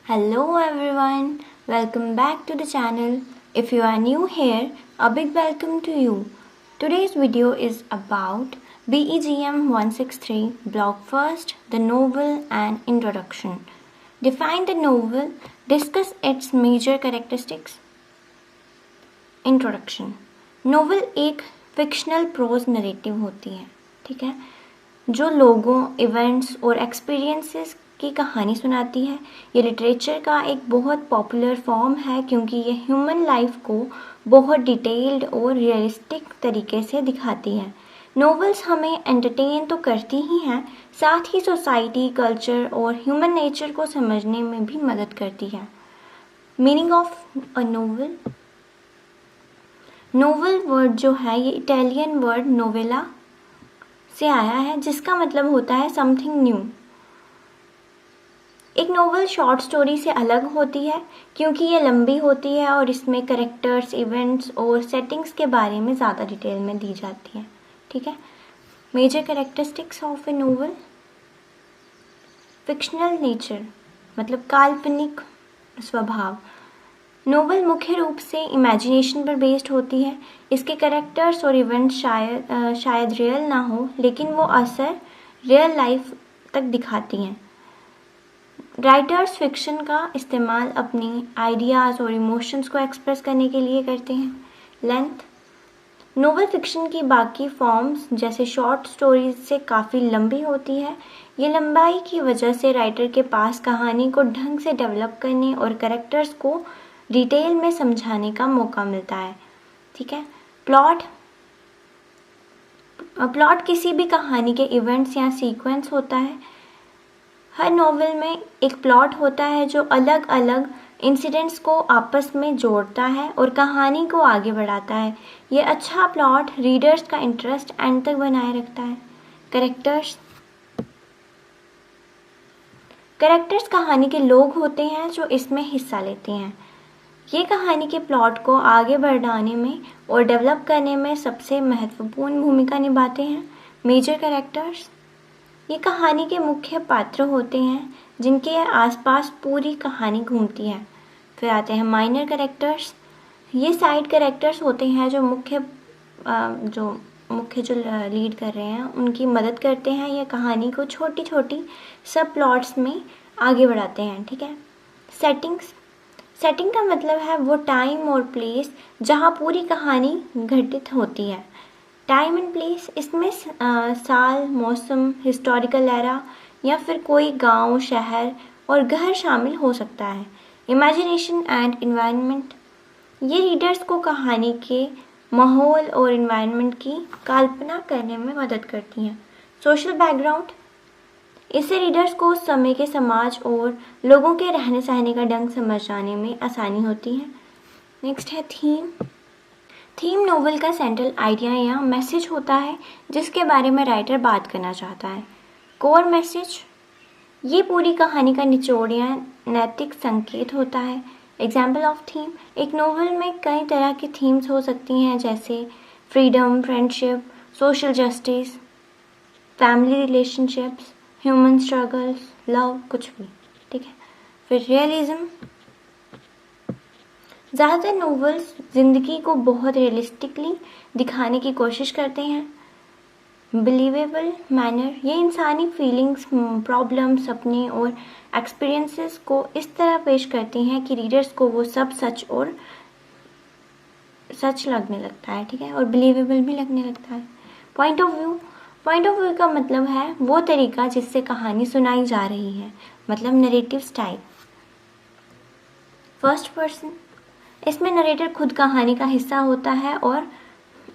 Hello everyone, welcome back to the channel. If you are new here, a big welcome to you. Today's video is about BEGM 163 Block First, the novel and introduction. Define the novel, discuss its major characteristics. Introduction. Novel एक fictional pros narrative होती है, ठीक है, जो लोगों, events और experiences की कहानी सुनाती है. ये लिटरेचर का एक बहुत पॉपुलर फॉर्म है क्योंकि ये ह्यूमन लाइफ को बहुत डिटेल्ड और रियलिस्टिक तरीके से दिखाती है. नोवेल्स हमें एंटरटेन तो करती ही हैं, साथ ही सोसाइटी, कल्चर और ह्यूमन नेचर को समझने में भी मदद करती है. Meaning of a novel. Novel word जो है ये इटालियन वर्ड नोवेला से आया है, जिसका मतलब होता है समथिंग न्यू. एक नोवेल शॉर्ट स्टोरी से अलग होती है क्योंकि ये लंबी होती है और इसमें कैरेक्टर्स, इवेंट्स और सेटिंग्स के बारे में ज़्यादा डिटेल में दी जाती है, ठीक है. Major characteristics of a novel. Fictional nature मतलब काल्पनिक स्वभाव. नोवेल मुख्य रूप से इमेजिनेशन पर बेस्ड होती है. इसके कैरेक्टर्स और इवेंट्स शायद रियल ना हो, लेकिन वो असर रियल लाइफ तक दिखाती हैं. राइटर्स फिक्शन का इस्तेमाल अपनी आइडियाज़ और इमोशंस को एक्सप्रेस करने के लिए करते हैं. लेंथ. नोवेल फिक्शन की बाकी फॉर्म्स जैसे शॉर्ट स्टोरीज से काफ़ी लंबी होती है. ये लंबाई की वजह से राइटर के पास कहानी को ढंग से डेवलप करने और कैरेक्टर्स को डिटेल में समझाने का मौका मिलता है, ठीक है. प्लॉट. प्लॉट किसी भी कहानी के इवेंट्स या सीक्वेंस होता है. हर नोवेल में एक प्लॉट होता है जो अलग अलग इंसिडेंट्स को आपस में जोड़ता है और कहानी को आगे बढ़ाता है. ये अच्छा प्लॉट रीडर्स का इंटरेस्ट एंड तक बनाए रखता है. कैरेक्टर्स. कैरेक्टर्स कहानी के लोग होते हैं जो इसमें हिस्सा लेते हैं. ये कहानी के प्लॉट को आगे बढ़ाने में और डेवलप करने में सबसे महत्वपूर्ण भूमिका निभाते हैं. Major characters. ये कहानी के मुख्य पात्र होते हैं जिनके आसपास पूरी कहानी घूमती है. फिर आते हैं माइनर कैरेक्टर्स. ये साइड कैरेक्टर्स होते हैं जो मुख्य जो लीड कर रहे हैं उनकी मदद करते हैं या कहानी को छोटी छोटी सब प्लॉट्स में आगे बढ़ाते हैं, ठीक है. सेटिंग्स. सेटिंग का मतलब है वो टाइम और प्लेस जहाँ पूरी कहानी घटित होती है. टाइम एंड प्लेस इसमें साल, मौसम, हिस्टोरिकल एरा या फिर कोई गांव, शहर और घर शामिल हो सकता है. Imagination and environment. ये रीडर्स को कहानी के माहौल और इन्वायरमेंट की कल्पना करने में मदद करती हैं. Social background. इससे रीडर्स को उस समय के समाज और लोगों के रहने सहने का ढंग समझ जाने में आसानी होती है. नेक्स्ट है थीम. थीम नोवेल का सेंट्रल आइडिया या मैसेज होता है जिसके बारे में राइटर बात करना चाहता है. Core message. ये पूरी कहानी का निचोड़ या नैतिक संकेत होता है. Example of theme. एक नोवेल में कई तरह की थीम्स हो सकती हैं जैसे freedom, friendship, social justice, family relationships, human struggles, love, कुछ भी, ठीक है. फिर रियलिज्म. ज़्यादातर नोवेल्स ज़िंदगी को बहुत रियलिस्टिकली दिखाने की कोशिश करते हैं. Believable manner. ये इंसानी फीलिंग्स, प्रॉब्लम्स, सपने और एक्सपीरियंसेस को इस तरह पेश करती हैं कि रीडर्स को वो सब सच लगने लगता है, ठीक है, और बिलीवेबल भी लगने लगता है. Point of view. Point of view का मतलब है वो तरीका जिससे कहानी सुनाई जा रही है, मतलब नरेटिव स्टाइल. First person. इसमें नरेटर खुद कहानी का हिस्सा होता है और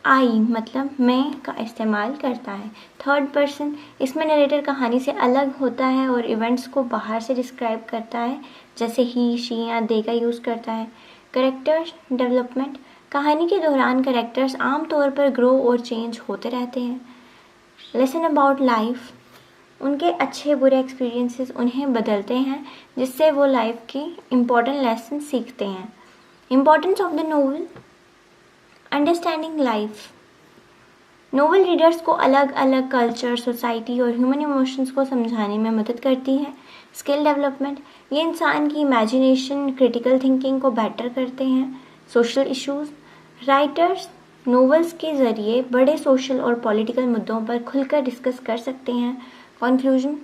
आई मतलब मैं का इस्तेमाल करता है. Third person. इसमें नरेटर कहानी से अलग होता है और इवेंट्स को बाहर से डिस्क्राइब करता है, जैसे ही, शी या दे का यूज़ करता है. Character development. कहानी के दौरान कैरेक्टर्स आमतौर पर ग्रो और चेंज होते रहते हैं. Lesson about life. उनके अच्छे बुरे एक्सपीरियंसेस उन्हें बदलते हैं जिससे वो लाइफ के इम्पोर्टेंट लेसन सीखते हैं. Importance of the novel. Understanding life. Novel readers को अलग अलग कल्चर, सोसाइटी और ह्यूमन इमोशंस को समझाने में मदद करती है. स्किल डेवलपमेंट, ये इंसान की इमेजिनेशन, क्रिटिकल थिंकिंग को बेटर करते हैं। सोशल इश्यूज़, राइटर्स नोवेल्स के ज़रिए बड़े सोशल और पॉलिटिकल मुद्दों पर खुलकर डिस्कस कर सकते हैं। कंक्लूजन,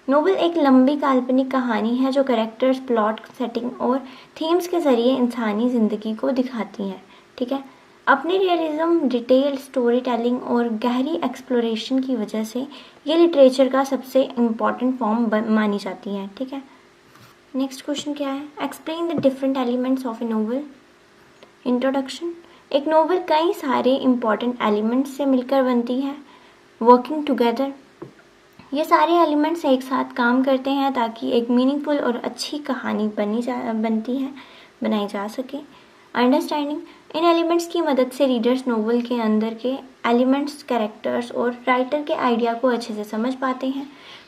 नोवेल एक लंबी काल्पनिक कहानी है जो कैरेक्टर्स, प्लॉट, सेटिंग और थीम्स के ज़रिए इंसानी ज़िंदगी को दिखाती है। ठीक है, अपने रियलिज्म, डिटेल स्टोरी टेलिंग और गहरी एक्सप्लोरेशन की वजह से ये लिटरेचर का सबसे इम्पॉर्टेंट फॉर्म मानी जाती है। ठीक है, नेक्स्ट क्वेश्चन क्या है? Explain the different elements of a novel. Introduction, एक नोवेल कई सारे इम्पॉर्टेंट एलिमेंट्स से मिलकर बनती है। वर्किंग टुगेदर, ये सारे एलिमेंट्स एक साथ काम करते हैं ताकि एक मीनिंगफुल और अच्छी कहानी बनाई जा सके। अंडरस्टैंडिंग, इन एलिमेंट्स की मदद से रीडर्स नोवेल के अंदर के एलिमेंट्स, कैरेक्टर्स और राइटर के आइडिया को अच्छे से समझ पाते हैं।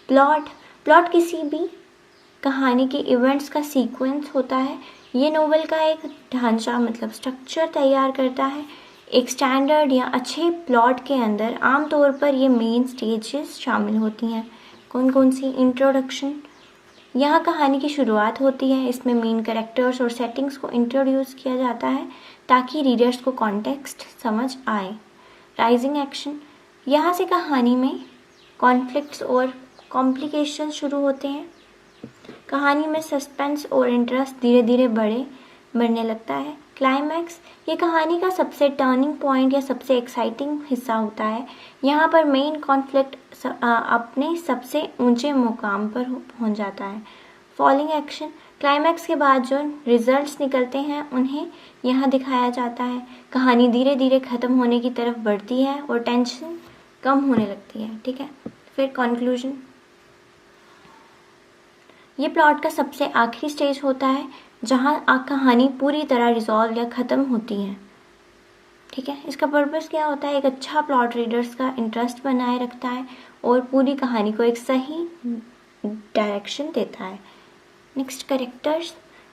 प्लॉट किसी भी कहानी के इवेंट्स का सीक्वेंस होता है। ये नोवेल का एक ढांचा मतलब स्ट्रक्चर तैयार करता है। एक स्टैंडर्ड या अच्छे प्लॉट के अंदर आमतौर पर ये मेन स्टेजेस शामिल होती हैं। कौन कौन सी? इंट्रोडक्शन, यहाँ कहानी की शुरुआत होती है। इसमें मेन कैरेक्टर्स और सेटिंग्स को इंट्रोड्यूस किया जाता है ताकि रीडर्स को कॉन्टेक्स्ट समझ आए। राइजिंग एक्शन, यहाँ से कहानी में कॉन्फ्लिक्ट्स और कॉम्प्लिकेशन शुरू होते हैं। कहानी में सस्पेंस और इंटरेस्ट धीरे धीरे बढ़ने लगता है। क्लाइमैक्स, ये कहानी का सबसे टर्निंग पॉइंट या सबसे एक्साइटिंग हिस्सा होता है। यहाँ पर मेन कॉन्फ्लिक्ट अपने सबसे ऊंचे मुकाम पर पहुँच जाता है। फॉलिंग एक्शन, क्लाइमैक्स के बाद जो रिजल्ट्स निकलते हैं उन्हें यहाँ दिखाया जाता है। कहानी धीरे धीरे ख़त्म होने की तरफ बढ़ती है और टेंशन कम होने लगती है। ठीक है, फिर कंक्लूजन, ये प्लॉट का सबसे आखिरी स्टेज होता है जहाँ कहानी पूरी तरह रिजॉल्व या ख़त्म होती है। ठीक है, इसका पर्पस क्या होता है? एक अच्छा प्लॉट रीडर्स का इंटरेस्ट बनाए रखता है और पूरी कहानी को एक सही डायरेक्शन देता है। नेक्स्ट,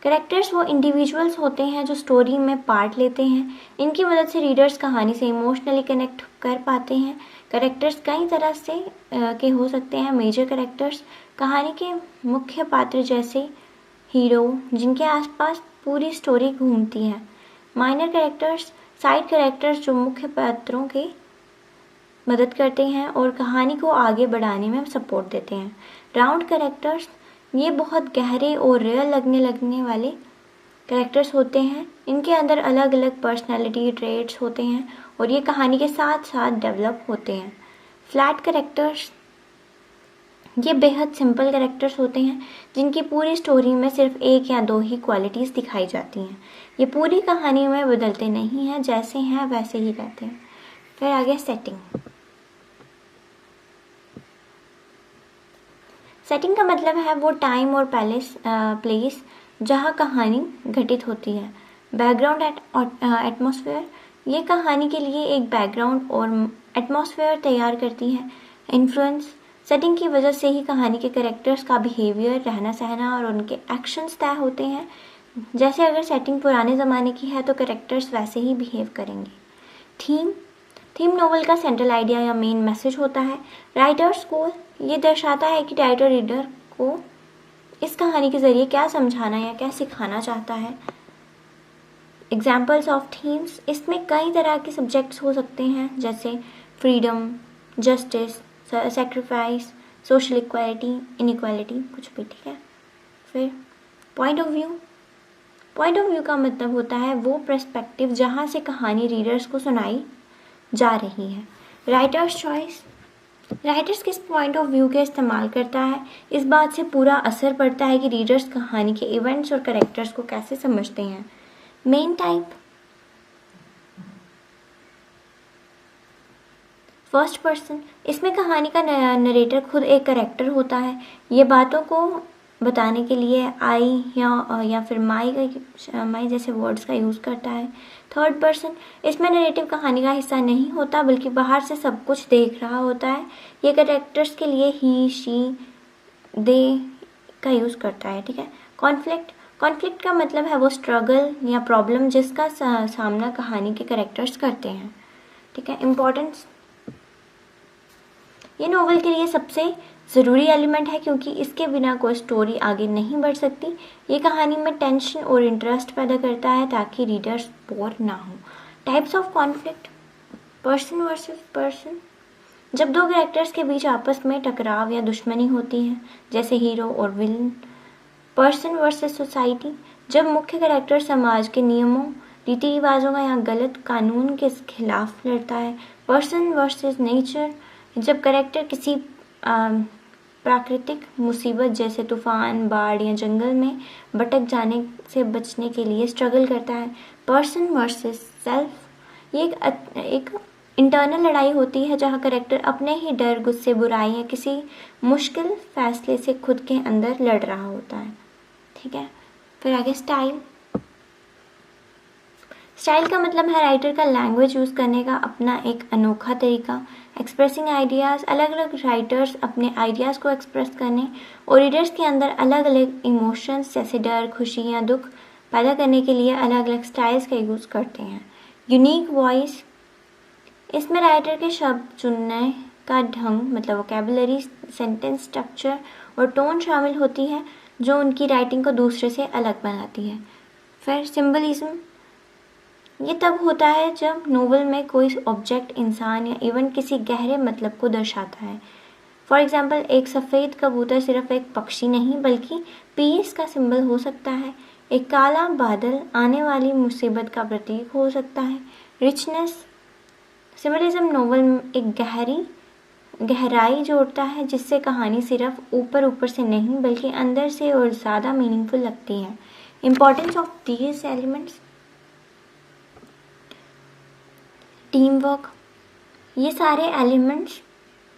कैरेक्टर्स वो इंडिविजुअल्स होते हैं जो स्टोरी में पार्ट लेते हैं। इनकी मदद से रीडर्स कहानी से इमोशनली कनेक्ट कर पाते हैं। कैरेक्टर्स कई तरह से के हो सकते हैं। मेजर कैरेक्टर्स, कहानी के मुख्य पात्र जैसे हीरो जिनके आसपास पूरी स्टोरी घूमती है। माइनर कैरेक्टर्स, साइड कैरेक्टर्स जो मुख्य पात्रों के मदद करते हैं और कहानी को आगे बढ़ाने में सपोर्ट देते हैं। राउंड कैरेक्टर्स, ये बहुत गहरे और रियल लगने वाले कैरेक्टर्स होते हैं। इनके अंदर अलग अलग पर्सनैलिटी ट्रेट्स होते हैं और ये कहानी के साथ साथ डेवलप होते हैं। फ्लैट कैरेक्टर्स, ये बेहद सिंपल कैरेक्टर्स होते हैं जिनकी पूरी स्टोरी में सिर्फ एक या दो ही क्वालिटीज़ दिखाई जाती हैं। ये पूरी कहानी में बदलते नहीं हैं, जैसे हैं वैसे ही रहते हैं। फिर आगे सेटिंग का मतलब है वो टाइम और प्लेस जहाँ कहानी घटित होती है। बैकग्राउंड एटमॉस्फेयर, ये कहानी के लिए एक बैकग्राउंड और एटमॉस्फेयर तैयार करती है। इन्फ्लुएंस, सेटिंग की वजह से ही कहानी के कैरेक्टर्स का बिहेवियर, रहना सहना और उनके एक्शंस तय होते हैं। जैसे अगर सेटिंग पुराने ज़माने की है तो कैरेक्टर्स वैसे ही बिहेव करेंगे। थीम नोवेल का सेंट्रल आइडिया या मेन मैसेज होता है। राइटर्स को ये दर्शाता है कि राइटर रीडर को इस कहानी के ज़रिए क्या समझाना या क्या सिखाना चाहता है। एग्जाम्पल्स ऑफ थीम्स, इसमें कई तरह के सब्जेक्ट्स हो सकते हैं जैसे freedom, justice, sacrifice, social equality, inequality, कुछ भी। ठीक है, फिर पॉइंट ऑफ व्यू का मतलब होता है वो पर्सपेक्टिव जहाँ से कहानी रीडर्स को सुनाई जा रही है। राइटर्स चॉइस, राइटर्स किस पॉइंट ऑफ व्यू का इस्तेमाल करता है, इस बात से पूरा असर पड़ता है कि रीडर्स कहानी के इवेंट्स और कैरेक्टर्स को कैसे समझते हैं। मेन टाइप, फर्स्ट पर्सन, इसमें कहानी का नरेटर खुद एक कैरेक्टर होता है। ये बातों को बताने के लिए आई या फिर माई जैसे वर्ड्स का यूज़ करता है। थर्ड पर्सन, इसमें नरेटिव कहानी का हिस्सा नहीं होता बल्कि बाहर से सब कुछ देख रहा होता है। ये कैरेक्टर्स के लिए ही, शी, दे का यूज़ करता है। ठीक है, कॉन्फ्लिक्ट का मतलब है वो स्ट्रगल या प्रॉब्लम जिसका सामना कहानी के कैरेक्टर्स करते हैं। ठीक है, इम्पोर्टेंस, ये नोवेल के लिए सबसे ज़रूरी एलिमेंट है क्योंकि इसके बिना कोई स्टोरी आगे नहीं बढ़ सकती। ये कहानी में टेंशन और इंटरेस्ट पैदा करता है ताकि रीडर्स बोर ना हो। Types of conflict, person versus person. जब दो कैरेक्टर्स के बीच आपस में टकराव या दुश्मनी होती है, जैसे हीरो और विलन। पर्सन वर्सेस सोसाइटी, जब मुख्य कैरेक्टर समाज के नियमों, रीति रिवाजों का या गलत कानून के खिलाफ लड़ता है। पर्सन वर्सेस नेचर, जब कैरेक्टर किसी प्राकृतिक मुसीबत जैसे तूफान, बाढ़ या जंगल में भटक जाने से बचने के लिए स्ट्रगल करता है। पर्सन वर्सेस सेल्फ, ये एक इंटरनल लड़ाई होती है जहाँ कैरेक्टर अपने ही डर, गुस्से, बुराई या किसी मुश्किल फैसले से खुद के अंदर लड़ रहा होता है। ठीक है, फिर आगे स्टाइल। स्टाइल का मतलब है राइटर का लैंग्वेज यूज़ करने का अपना एक अनोखा तरीका, एक्सप्रेसिंग आइडियाज़। अलग अलग राइटर्स अपने आइडियाज़ को एक्सप्रेस करने और रीडर्स के अंदर अलग अलग इमोशंस जैसे डर, खुशी या दुख पैदा करने के लिए अलग अलग स्टाइल्स का यूज़ करते हैं। यूनिक वॉइस, इसमें राइटर के शब्द चुनने का ढंग मतलब वोकैबुलरी, सेंटेंस स्ट्रक्चर और टोन शामिल होती है जो उनकी राइटिंग को दूसरे से अलग बनाती है। फिर सिंबलिज्म, ये तब होता है जब नोवेल में कोई ऑब्जेक्ट, इंसान या इवेंट किसी गहरे मतलब को दर्शाता है। फॉर एग्जाम्पल, एक सफ़ेद कबूतर सिर्फ एक पक्षी नहीं बल्कि पीस का सिंबल हो सकता है। एक काला बादल आने वाली मुसीबत का प्रतीक हो सकता है। रिचनेस, सिंबलिज्म नोवेल में एक गहराई जोड़ता है जिससे कहानी सिर्फ ऊपर ऊपर से नहीं बल्कि अंदर से और ज़्यादा मीनिंगफुल लगती है। Importance of these elements, team work, ये सारे elements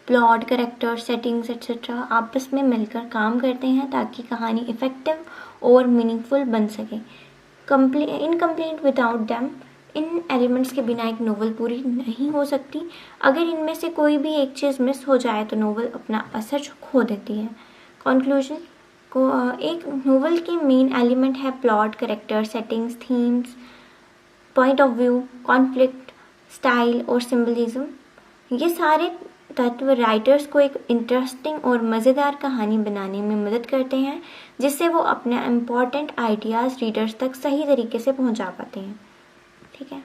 plot, character, settings etcetera आपस में मिलकर काम करते हैं ताकि कहानी इफ़ेक्टिव और मीनिंगफुल बन सके। इनकम्प्लीट विदाउट दैम, इन एलिमेंट्स के बिना एक नोवेल पूरी नहीं हो सकती। अगर इनमें से कोई भी एक चीज़ मिस हो जाए तो नोवेल अपना असर खो देती है। कंक्लूजन को, एक नोवेल की मेन एलिमेंट है plot, character, settings, themes, point of view, conflict, style और सिंबलिज्म। ये सारे तत्व राइटर्स को एक इंटरेस्टिंग और मज़ेदार कहानी बनाने में मदद करते हैं जिससे वो अपने इम्पॉर्टेंट आइडियाज़ रीडर्स तक सही तरीके से पहुंचा पाते हैं। ठीक है,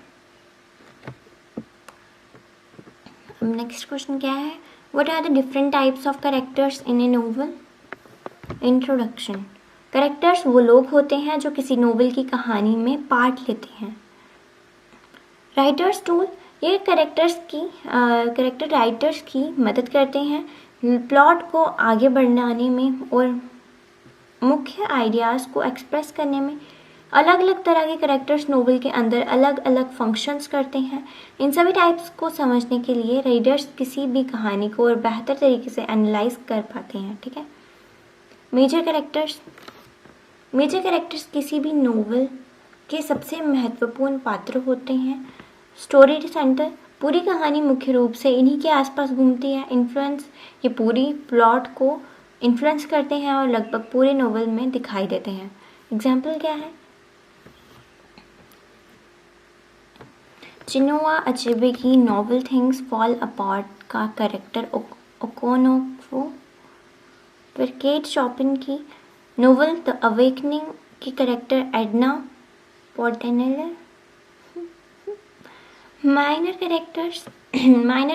अब नेक्स्ट क्वेश्चन क्या है, what are the different types of characters in a novel. Introduction, characters वो लोग होते हैं जो किसी नोवेल की कहानी में पार्ट लेते हैं। राइटर्स टूल, ये कैरेक्टर राइटर्स की मदद करते हैं प्लॉट को आगे बढ़ाने में और मुख्य आइडियाज़ को एक्सप्रेस करने में। अलग अलग तरह के कैरेक्टर्स नोवेल के अंदर अलग अलग फंक्शंस करते हैं। इन सभी टाइप्स को समझने के लिए रीडर्स किसी भी कहानी को और बेहतर तरीके से एनालाइज कर पाते हैं। ठीक है, मेजर कैरेक्टर्स किसी भी नोवेल के सबसे महत्वपूर्ण पात्र होते हैं। स्टोरी सेंटर, पूरी कहानी मुख्य रूप से इन्हीं के आसपास घूमती है। इन्फ्लुएंस, ये पूरी प्लॉट को इन्फ्लुएंस करते हैं और लगभग पूरे नोवेल में दिखाई देते हैं। एग्जाम्पल क्या है, चिनुआ अचेबे की नॉवेल थिंग्स फॉल अपार्ट का कैरेक्टर ओकोनोफो। फिर केट शॉपिन की नोवेल द अवेकनिंग की कैरेक्टर एडना पोर्टेनेलर। माइनर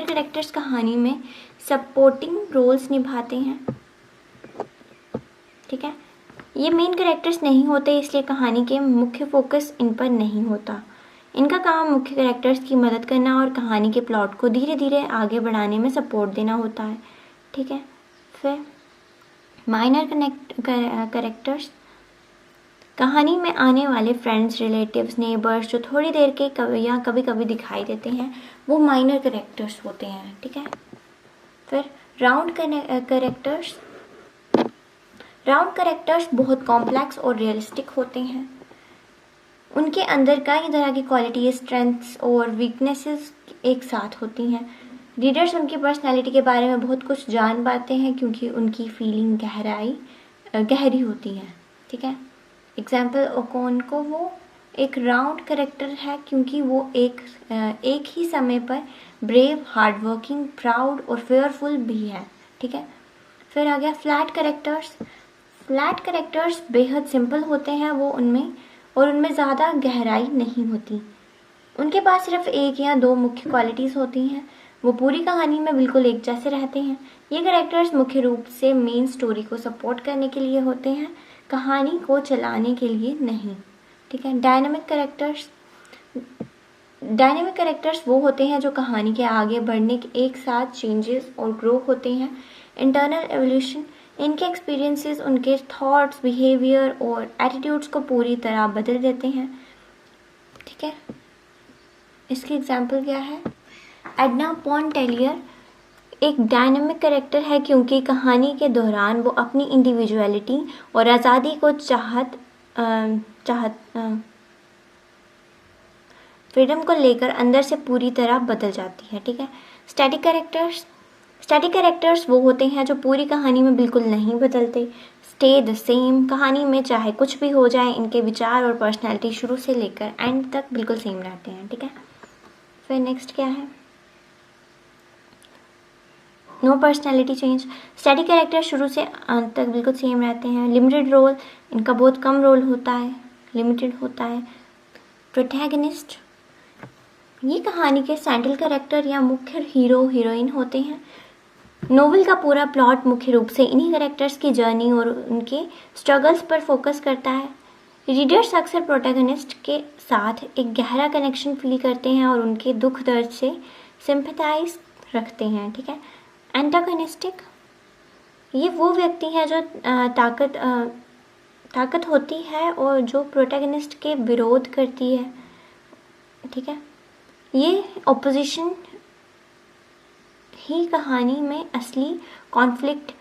कैरेक्टर्स कहानी में सपोर्टिंग रोल्स निभाते हैं। ठीक है, ये मेन कैरेक्टर्स नहीं होते इसलिए कहानी के मुख्य फोकस इन पर नहीं होता। इनका काम मुख्य कैरेक्टर्स की मदद करना और कहानी के प्लॉट को धीरे धीरे आगे बढ़ाने में सपोर्ट देना होता है। ठीक है, फिर माइनर कैरेक्टर्स, कहानी में आने वाले फ्रेंड्स, रिलेटिव्स, नेबर्स जो थोड़ी देर के या कभी कभी दिखाई देते हैं वो माइनर कैरेक्टर्स होते हैं। ठीक है, फिर राउंड कैरेक्टर्स बहुत कॉम्प्लेक्स और रियलिस्टिक होते हैं। उनके अंदर कई तरह की क्वालिटीज, स्ट्रेंथ्स और वीकनेसेस एक साथ होती हैं। रीडर्स उनकी पर्सनैलिटी के बारे में बहुत कुछ जान पाते हैं क्योंकि उनकी फीलिंग गहरी होती है। ठीक है, एग्जाम्पल ओकोनको, वो एक राउंड कैरेक्टर है क्योंकि वो एक ही समय पर ब्रेव, हार्डवर्किंग, प्राउड और फेयरफुल भी है। ठीक है, फिर आ गया फ्लैट कैरेक्टर्स। फ्लैट कैरेक्टर्स बेहद सिंपल होते हैं उनमें ज़्यादा गहराई नहीं होती। उनके पास सिर्फ एक या दो मुख्य क्वालिटीज़ होती हैं। वो पूरी कहानी में बिल्कुल एक जैसे रहते हैं। ये कैरेक्टर्स मुख्य रूप से मेन स्टोरी को सपोर्ट करने के लिए होते हैं, कहानी को चलाने के लिए नहीं। ठीक है। डायनेमिक कैरेक्टर्स वो होते हैं जो कहानी के आगे बढ़ने के एक साथ चेंजेस और ग्रो होते हैं। इंटरनल एवोल्यूशन, इनके एक्सपीरियंसेस उनके थॉट्स, बिहेवियर और एटीट्यूड्स को पूरी तरह बदल देते हैं। ठीक है। इसकी एग्जाम्पल क्या है? एडना पॉन्टेलियर एक डायनेमिक कैरेक्टर है क्योंकि कहानी के दौरान वो अपनी इंडिविजुअलिटी और आज़ादी को फ्रीडम को लेकर अंदर से पूरी तरह बदल जाती है। ठीक है। स्टैटिक कैरेक्टर्स वो होते हैं जो पूरी कहानी में बिल्कुल नहीं बदलते, स्टे द सेम। कहानी में चाहे कुछ भी हो जाए, इनके विचार और पर्सनैलिटी शुरू से लेकर एंड तक बिल्कुल सेम रहते हैं। ठीक है। फिर नेक्स्ट क्या है? No personality change. Static character शुरू से अंत तक बिल्कुल सेम रहते हैं। लिमिटेड रोल, इनका बहुत कम रोल होता है, लिमिटेड होता है। प्रोटैगनिस्ट, ये कहानी के सेंट्रल कैरेक्टर या मुख्य हीरो हीरोइन होते हैं। नोवेल का पूरा प्लॉट मुख्य रूप से इन्हीं कैरेक्टर्स की जर्नी और उनके स्ट्रगल्स पर फोकस करता है। रीडर्स अक्सर प्रोटैगनिस्ट के साथ एक गहरा कनेक्शन फील करते हैं और उनके दुख दर्द से सिंपैथाइज रखते हैं। ठीक है। एंटागनिस्टिक, ये वो व्यक्ति हैं जो ताकत होती है और जो प्रोटैगनिस्ट के विरोध करती है। ठीक है। ये ऑपोजिशन ही कहानी में असली कॉन्फ्लिक्ट,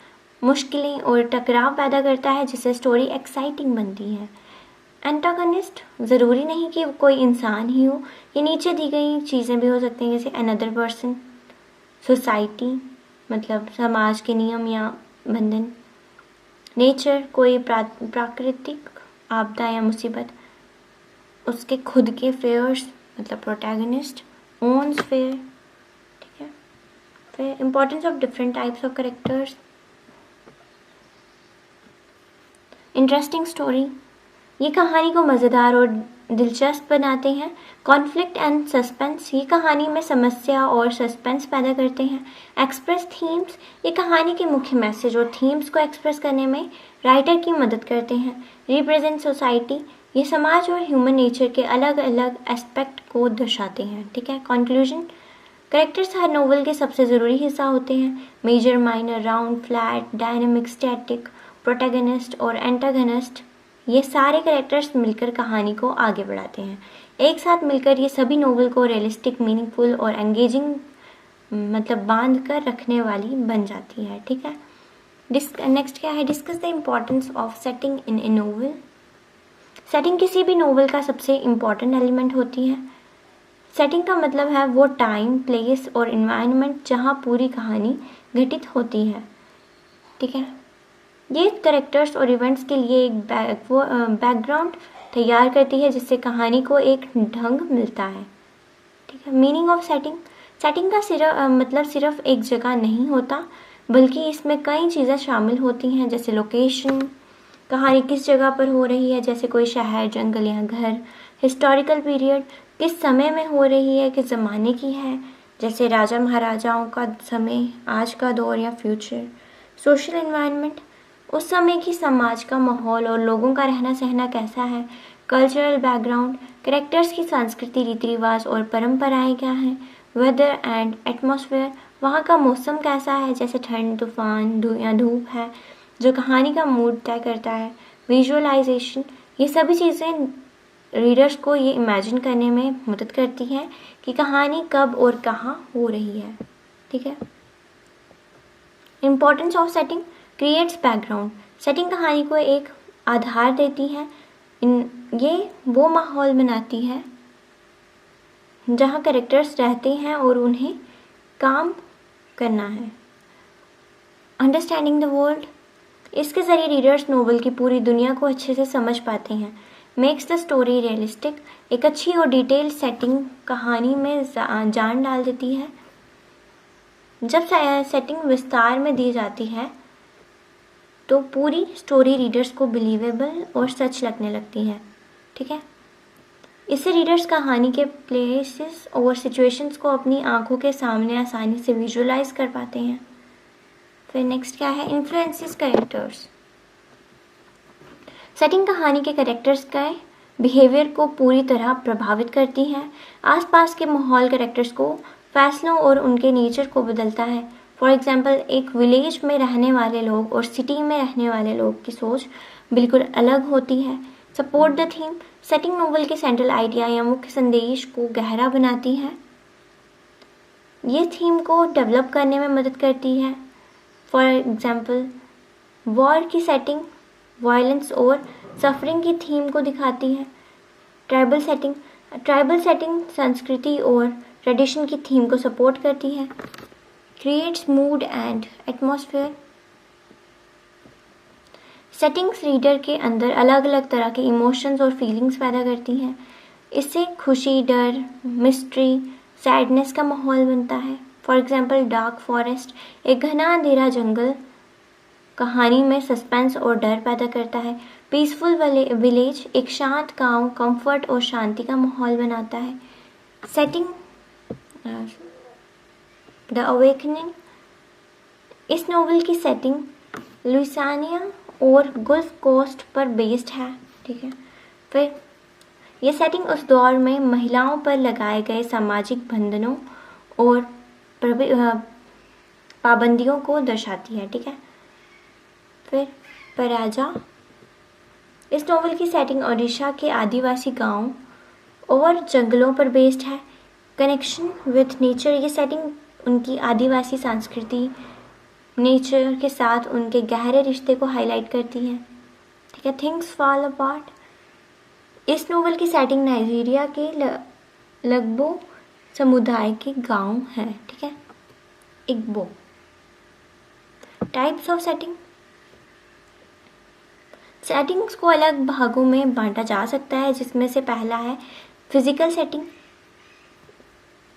मुश्किलें और टकराव पैदा करता है, जिससे स्टोरी एक्साइटिंग बनती है। एंटागनिस्ट ज़रूरी नहीं कि कोई इंसान ही हो, ये नीचे दी गई चीज़ें भी हो सकती हैं, जैसे अनदर पर्सन, सोसाइटी मतलब समाज के नियम या बंधन, नेचर कोई प्राकृतिक आपदा या मुसीबत, उसके खुद के फेयर्स मतलब प्रोटैगनिस्ट ओन्स फेयर। ठीक है। फिर importance of different types of characters. Interesting story, ये कहानी को मज़ेदार और दिलचस्प बनाते हैं। कॉन्फ्लिक्ट एंड सस्पेंस, ये कहानी में समस्या और सस्पेंस पैदा करते हैं। एक्सप्रेस थीम्स, ये कहानी के मुख्य मैसेज और थीम्स को एक्सप्रेस करने में राइटर की मदद करते हैं। रिप्रेजेंट सोसाइटी, ये समाज और ह्यूमन नेचर के अलग अलग एस्पेक्ट को दर्शाते हैं। ठीक है। कंक्लूजन, कैरेक्टर्स हर नोवेल के सबसे ज़रूरी हिस्सा होते हैं। Major, minor, round, flat, dynamic, static, protagonist और एंटागनिस्ट, ये सारे कैरेक्टर्स मिलकर कहानी को आगे बढ़ाते हैं। एक साथ मिलकर ये सभी नोवेल को रियलिस्टिक, मीनिंगफुल और एंगेजिंग मतलब बांध कर रखने वाली बन जाती है। ठीक है। नेक्स्ट क्या है? Discuss the importance of setting in a novel. Setting किसी भी नोवेल का सबसे इम्पॉर्टेंट एलिमेंट होती है। सेटिंग का मतलब है वो टाइम, प्लेस और इन्वायरमेंट जहाँ पूरी कहानी घटित होती है। ठीक है। ये कैरेक्टर्स और इवेंट्स के लिए एक बैकग्राउंड तैयार करती है, जिससे कहानी को एक ढंग मिलता है। ठीक है। मीनिंग ऑफ सेटिंग, सेटिंग का मतलब सिर्फ एक जगह नहीं होता, बल्कि इसमें कई चीज़ें शामिल होती हैं, जैसे लोकेशन, कहानी किस जगह पर हो रही है, जैसे कोई शहर, जंगल या घर। हिस्टोरिकल पीरियड, किस समय में हो रही है, किस ज़माने की है, जैसे राजा महाराजाओं का समय, आज का दौर या फ्यूचर। सोशल एनवायरनमेंट, उस समय की समाज का माहौल और लोगों का रहना सहना कैसा है। कल्चरल बैकग्राउंड, कैरेक्टर्स की संस्कृति, रीति रिवाज और परंपराएं क्या हैं। वेदर एंड एटमॉस्फेयर, वहाँ का मौसम कैसा है, जैसे ठंड, तूफान या धूप है, जो कहानी का मूड तय करता है। विजुअलाइजेशन, ये सभी चीज़ें रीडर्स को ये इमेजिन करने में मदद करती हैं कि कहानी कब और कहाँ हो रही है। ठीक है। Importance of setting creates background, setting कहानी को एक आधार देती है। ये वो माहौल बनाती है जहाँ कैरेक्टर्स रहते हैं और उन्हें काम करना है। अंडरस्टैंडिंग द वर्ल्ड, इसके ज़रिए रीडर्स नोवेल की पूरी दुनिया को अच्छे से समझ पाते हैं। मेक्स द स्टोरी रियलिस्टिक, एक अच्छी और डिटेल्ड सेटिंग कहानी में जान डाल देती है। जब सेटिंग विस्तार में दी जाती है तो पूरी स्टोरी रीडर्स को बिलीवेबल और सच लगने लगती है। ठीक है, इससे रीडर्स कहानी के प्लेसेस और सिचुएशंस को अपनी आंखों के सामने आसानी से विजुअलाइज कर पाते हैं। फिर नेक्स्ट क्या है, इन्फ्लुएंसेस कैरेक्टर्स। सेटिंग कहानी के कैरेक्टर्स का बिहेवियर को पूरी तरह प्रभावित करती है। आसपास के माहौल कैरेक्टर्स को फैसलों और उनके नेचर को बदलता है। फॉर एग्जाम्पल, एक विलेज में रहने वाले लोग और सिटी में रहने वाले लोग की सोच बिल्कुल अलग होती है। Support the theme. Setting novel के सेंट्रल आइडिया या मुख्य संदेश को गहरा बनाती है। ये थीम को डेवलप करने में मदद करती है। फॉर एग्जाम्पल, वॉर की सेटिंग वायलेंस और सफरिंग की थीम को दिखाती है। ट्राइबल सेटिंग संस्कृति और ट्रेडिशन की थीम को सपोर्ट करती है। Creates mood and atmosphere. Settings reader के अंदर अलग अलग तरह के इमोशंस और फीलिंग्स पैदा करती हैं। इससे खुशी, डर, मिस्ट्री, सैडनेस का माहौल बनता है। फॉर एग्जाम्पल, डार्क फॉरेस्ट एक घना अंधेरा जंगल कहानी में सस्पेंस और डर पैदा करता है। पीसफुल विलेज एक शांत गांव कंफर्ट और शांति का माहौल बनाता है। Setting the awakening. इस नोवेल की सेटिंग लुइसियाना और गल्फ कोस्ट पर बेस्ड है। ठीक है, फिर यह सेटिंग उस दौर में महिलाओं पर लगाए गए सामाजिक बंधनों और पाबंदियों को दर्शाती है। ठीक है, फिर पराजा। इस नोवेल की सेटिंग ओडिशा के आदिवासी गांव और जंगलों पर बेस्ड है। Connection with nature. ये सेटिंग उनकी आदिवासी संस्कृति, नेचर के साथ उनके गहरे रिश्ते को हाईलाइट करती है। ठीक है, थिंग्स फॉल अपार्ट। इस नोवेल की सेटिंग नाइजीरिया के लगबो समुदाय के गांव है। ठीक है, Igbo. Types of setting. Settings को अलग भागों में बांटा जा सकता है, जिसमें से पहला है फिजिकल सेटिंग।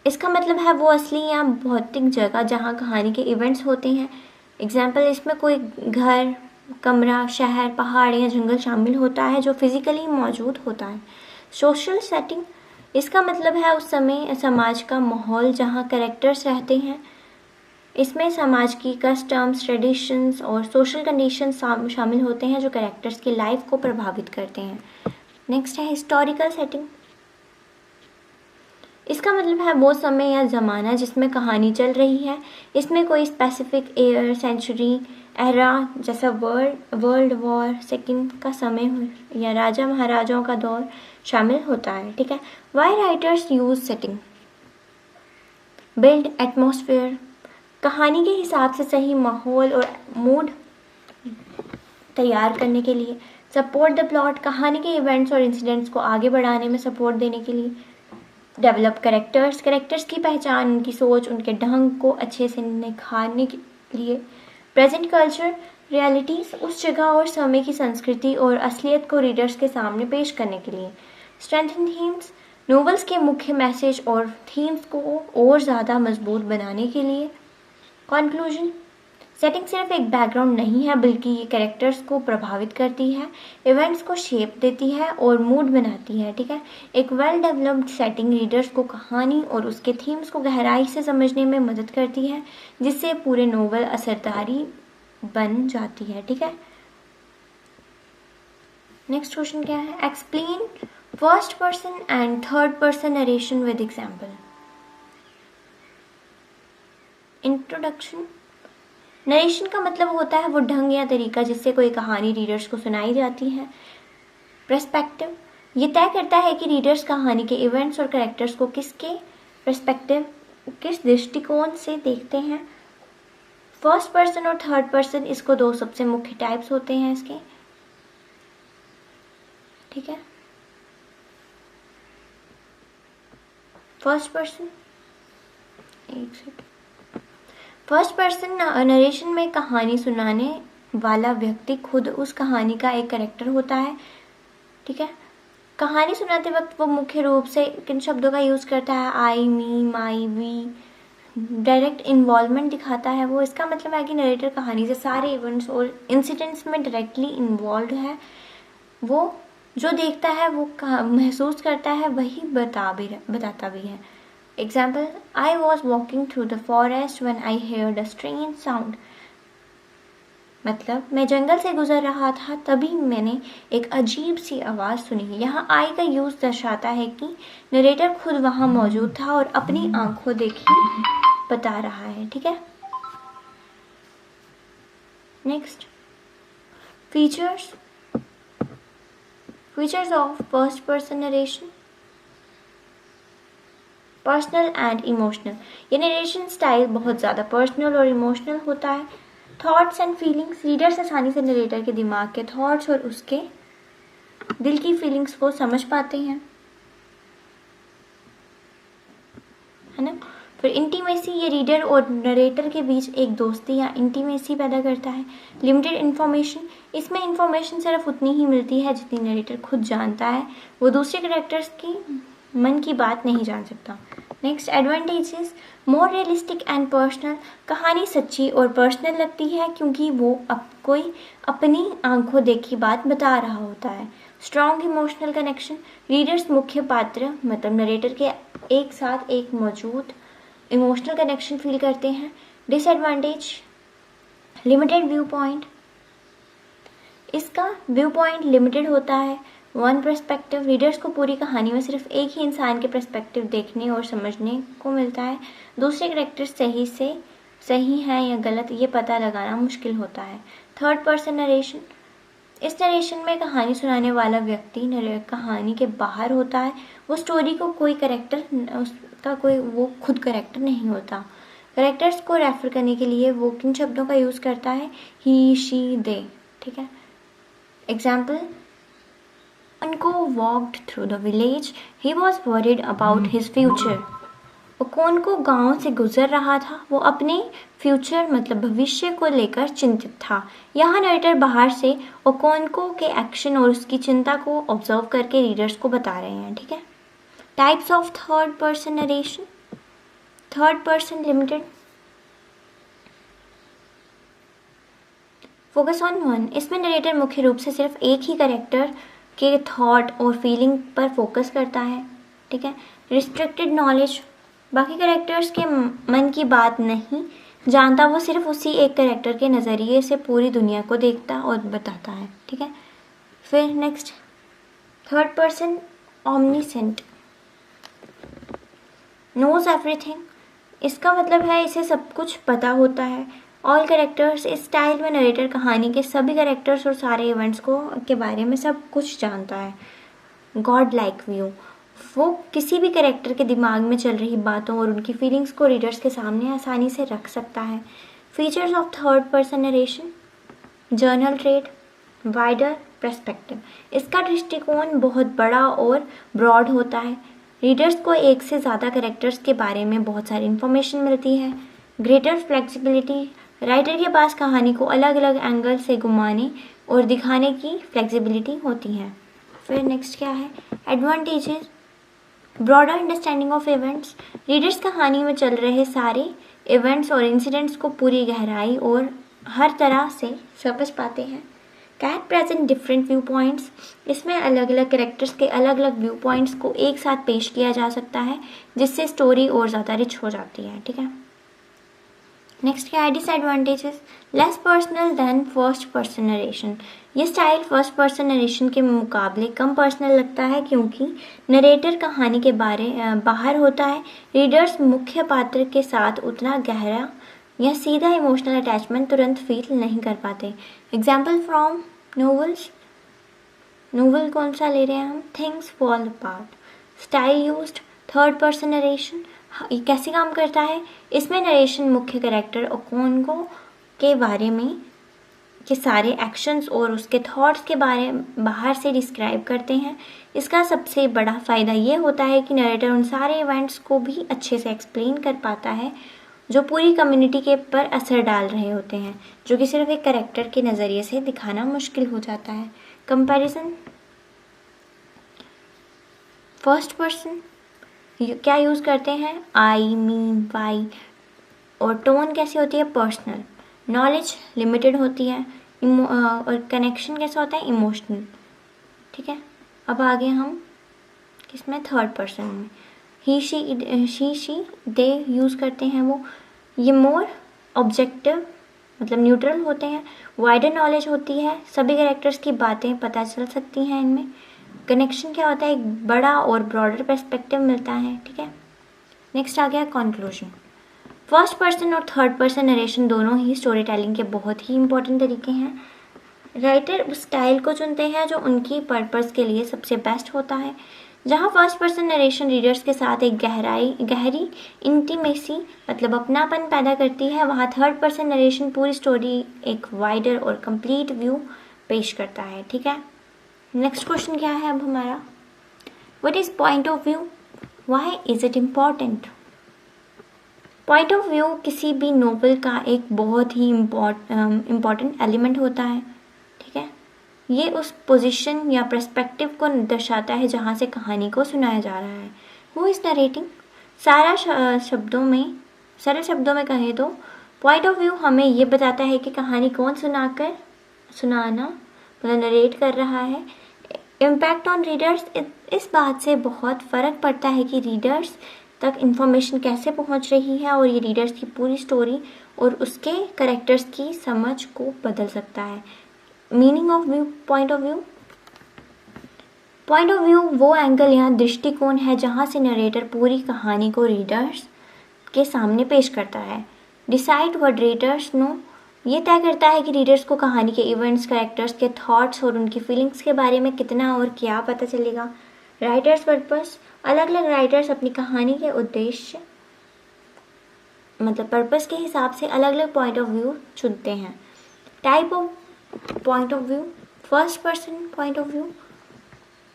इसका मतलब है वो असली या भौतिक जगह जहाँ कहानी के इवेंट्स होते हैं। एग्जाम्पल, इसमें कोई घर, कमरा, शहर, पहाड़ या जंगल शामिल होता है जो फिजिकली मौजूद होता है। Social setting. इसका मतलब है उस समय समाज का माहौल जहाँ कैरेक्टर्स रहते हैं। इसमें समाज की कस्टम्स, ट्रेडिशंस और सोशल कंडीशंस शामिल होते हैं जो कैरेक्टर्स की लाइफ को प्रभावित करते हैं। नेक्स्ट है हिस्टोरिकल सेटिंग। इसका मतलब है वो समय या ज़माना जिसमें कहानी चल रही है। इसमें कोई स्पेसिफिक ईयर, सेंचुरी, एरा जैसा वर्ल्ड वॉर सेकंड का समय या राजा महाराजाओं का दौर शामिल होता है। ठीक है, why writers use setting. Build atmosphere. कहानी के हिसाब से सही माहौल और मूड तैयार करने के लिए। Support the plot. कहानी के इवेंट्स और इंसिडेंट्स को आगे बढ़ाने में सपोर्ट देने के लिए। डेवलप कैरेक्टर्स की पहचान, उनकी सोच, उनके ढंग को अच्छे से निखारने के लिए। Present culture realities. उस जगह और समय की संस्कृति और असलियत को रीडर्स के सामने पेश करने के लिए। Strengthen themes. नोवेल्स के मुख्य मैसेज और थीम्स को और ज़्यादा मजबूत बनाने के लिए। कंक्लूजन। सेटिंग सिर्फ एक बैकग्राउंड नहीं है, बल्कि ये कैरेक्टर्स को प्रभावित करती है, इवेंट्स को शेप देती है और मूड बनाती है। ठीक है, एक वेल डेवलप्ड सेटिंग रीडर्स को कहानी और उसके थीम्स को गहराई से समझने में मदद करती है, जिससे पूरे नोवेल असरदारी बन जाती है। ठीक है, नेक्स्ट क्वेश्चन क्या है, explain first person and third person narration with example. Introduction. Narration का मतलब होता है वो ढंग या तरीका जिससे कोई कहानी रीडर्स को सुनाई जाती है। पर्सपेक्टिव। ये तय करता है कि रीडर्स कहानी के इवेंट्स और कैरेक्टर्स को किसके पर्सपेक्टिव, किस दृष्टिकोण से देखते हैं। फर्स्ट पर्सन और थर्ड पर्सन, इसको दो सबसे मुख्य टाइप्स होते हैं इसके। ठीक है, फर्स्ट पर्सन, एक सेकंड। फर्स्ट पर्सन नरेशन में कहानी सुनाने वाला व्यक्ति खुद उस कहानी का एक कैरेक्टर होता है। ठीक है, कहानी सुनाते वक्त वो मुख्य रूप से किन शब्दों का यूज़ करता है, आई, मी, माई, वी, डायरेक्ट इन्वॉल्वमेंट दिखाता है वो। इसका मतलब है कि नरेटर कहानी से सारे इवेंट्स और इंसिडेंट्स में डायरेक्टली इन्वॉल्व है। वो जो देखता है वो महसूस करता है, वही बताता भी है। Example, I was walking through the forest when I heard a strange sound. मतलब मैं जंगल से गुजर रहा था तभी मैंने एक अजीब सी आवाज़ सुनी। यहाँ आई का यूज़ दर्शाता है कि नरेटर खुद वहाँ मौजूद था और अपनी आंखों देखी बता रहा है। ठीक है, next, features of first person narration. Personal and emotional. ये नरेशन स्टाइल बहुत ज़्यादा पर्सनल और इमोशनल होता है। Thoughts and feelings. रीडर्स आसानी से नरेटर के दिमाग के थॉट्स और उसके दिल की फीलिंग्स को समझ पाते हैं, है ना। फिर इंटीमेसी। ये रीडर और नरेटर के बीच एक दोस्ती या इंटीमेसी पैदा करता है। Limited information. इसमें इंफॉर्मेशन सिर्फ उतनी ही मिलती है जितनी नरेटर खुद जानता है, वो दूसरे कैरेक्टर्स की मन की बात नहीं जान सकता। Next, advantages. More realistic and personal. कहानी सच्ची और पर्सनल लगती है क्योंकि वो कोई अपनी आंखों देखी बात बता रहा होता है। Strong emotional connection. रीडर्स मुख्य पात्र मतलब नरेटर के एक साथ एक मौजूद इमोशनल कनेक्शन फील करते हैं। Disadvantage, limited view point. इसका व्यू पॉइंट लिमिटेड होता है। One perspective. रीडर्स को पूरी कहानी में सिर्फ एक ही इंसान के पर्सपेक्टिव देखने और समझने को मिलता है। दूसरे कैरेक्टर्स सही है या गलत ये पता लगाना मुश्किल होता है। Third person narration. इस नरेशन में कहानी सुनाने वाला व्यक्ति कहानी के बाहर होता है। वो स्टोरी को कोई कैरेक्टर उसका कोई वो खुद कैरेक्टर नहीं होता। कैरेक्टर्स को रेफर करने के लिए वो किन शब्दों का यूज़ करता है? He, she, they. ठीक है, एग्जाम्पल, उनको walked through the village, he was worried about his future. ओकोन को गांव से गुजर रहा था, वो अपने फ्यूचर मतलब भविष्य को लेकर चिंतित था। यहाँ नरेटर बाहर से ओकोनको के एक्शन और उसकी चिंता को ऑब्जर्व करके रीडर्स को बता रहे हैं। ठीक है, types of third person narration. Third person limited, focus on one. इसमें नरेटर मुख्य रूप से सिर्फ एक ही कैरेक्टर के थॉट और फीलिंग पर फोकस करता है। ठीक है, रिस्ट्रिक्टेड नॉलेज। बाकी कैरेक्टर्स के मन की बात नहीं जानता, वो सिर्फ उसी एक कैरेक्टर के नज़रिए से पूरी दुनिया को देखता और बताता है। ठीक है, फिर next, third person omniscient, knows everything. इसका मतलब है इसे सब कुछ पता होता है। All characters. इस स्टाइल में नरेटर कहानी के सभी कैरेक्टर्स और सारे इवेंट्स को के बारे में सब कुछ जानता है। God like view. वो किसी भी कैरेक्टर के दिमाग में चल रही बातों और उनकी फीलिंग्स को रीडर्स के सामने आसानी से रख सकता है। Features of third person narration, journal trade, wider perspective. इसका दृष्टिकोण बहुत बड़ा और ब्रॉड होता है। रीडर्स को एक से ज़्यादा कैरेक्टर्स के बारे में बहुत सारी इन्फॉर्मेशन मिलती है। Greater flexibility. राइटर के पास कहानी को अलग अलग एंगल से घुमाने और दिखाने की फ्लेक्सिबिलिटी होती है। फिर नेक्स्ट क्या है? Advantages, broader understanding of events. Readers कहानी में चल रहे सारे इवेंट्स और इंसिडेंट्स को पूरी गहराई और हर तरह से समझ पाते हैं। Can present different view points. इसमें अलग अलग कैरेक्टर्स के अलग अलग व्यू पॉइंट्स को एक साथ पेश किया जा सकता है, जिससे स्टोरी और ज़्यादा रिच हो जाती है। ठीक है, नेक्स्ट क्या है? Disadvantages, less personal than first person narration. ये स्टाइल फर्स्ट पर्सन नरेशन के मुकाबले कम पर्सनल लगता है क्योंकि नरेटर कहानी के बाहर होता है। रीडर्स मुख्य पात्र के साथ उतना गहरा या सीधा इमोशनल अटैचमेंट तुरंत फील नहीं कर पाते। Example from novels. नोवेल कौन सा ले रहे हैं हम? Things fall apart. Style used, third person narration. ये कैसे काम करता है? इसमें नरेशन मुख्य कैरेक्टर ओकोनको के बारे में के सारे एक्शंस और उसके थॉट्स के बारे बाहर से डिस्क्राइब करते हैं। इसका सबसे बड़ा फ़ायदा ये होता है कि नरेटर उन सारे इवेंट्स को भी अच्छे से एक्सप्लेन कर पाता है जो पूरी कम्युनिटी के पर असर डाल रहे होते हैं, जो कि सिर्फ एक कैरेक्टर के नज़रिए से दिखाना मुश्किल हो जाता है। कंपैरिजन, फर्स्ट पर्सन क्या यूज़ करते हैं? आई, मी, वाई। और टोन कैसी होती है, पर्सनल। नॉलेज लिमिटेड होती है, और कनेक्शन कैसा होता है, इमोशनल। ठीक है, अब आगे हम किसमें, थर्ड पर्सन में। ही शी दे यूज़ करते हैं वो। ये मोर ऑब्जेक्टिव मतलब न्यूट्रल होते हैं। वाइडर नॉलेज होती है, सभी कैरेक्टर्स की बातें पता चल सकती हैं इनमें। कनेक्शन क्या होता है, एक बड़ा और ब्रॉडर पर्सपेक्टिव मिलता है। ठीक है, नेक्स्ट आ गया कंक्लूजन। फर्स्ट पर्सन और थर्ड पर्सन नरेशन दोनों ही स्टोरी टेलिंग के बहुत ही इंपॉर्टेंट तरीके हैं। राइटर उस स्टाइल को चुनते हैं जो उनकी पर्पस के लिए सबसे बेस्ट होता है। जहाँ फर्स्ट पर्सन नरेशन रीडर्स के साथ एक गहरी इंटीमेसी मतलब अपनापन पैदा करती है, वहाँ थर्ड पर्सन नरेशन पूरी स्टोरी एक वाइडर और कंप्लीट व्यू पेश करता है। ठीक है, नेक्स्ट क्वेश्चन क्या है अब हमारा, what is point of view, why is it important. Point of view किसी भी नोवेल का एक बहुत ही इम्पॉर्टेंट एलिमेंट होता है। ठीक है, ये उस पोजीशन या पर्सपेक्टिव को दर्शाता है जहाँ से कहानी को सुनाया जा रहा है। हु इज नरेटिंग, सरल शब्दों में कहें तो पॉइंट ऑफ व्यू हमें ये बताता है कि कहानी कौन सुनाना मतलब नरेट कर रहा है। इम्पैक्ट ऑन रीडर्स, इस बात से बहुत फ़र्क पड़ता है कि रीडर्स तक इंफॉर्मेशन कैसे पहुंच रही है, और ये रीडर्स की पूरी स्टोरी और उसके कैरेक्टर्स की समझ को बदल सकता है। Meaning of view, point of view. Point of view वो एंगल या दृष्टिकोण है जहाँ से नरेटर पूरी कहानी को रीडर्स के सामने पेश करता है। डिसाइड व्हाट रीडर्स नो, ये तय करता है कि रीडर्स को कहानी के इवेंट्स, कैरेक्टर्स के थॉट्स और उनकी फीलिंग्स के बारे में कितना और क्या पता चलेगा। राइटर्स पर्पस, अलग अलग राइटर्स अपनी कहानी के उद्देश्य मतलब पर्पस के हिसाब से अलग अलग पॉइंट ऑफ व्यू चुनते हैं। Type of point of view, first person point of view.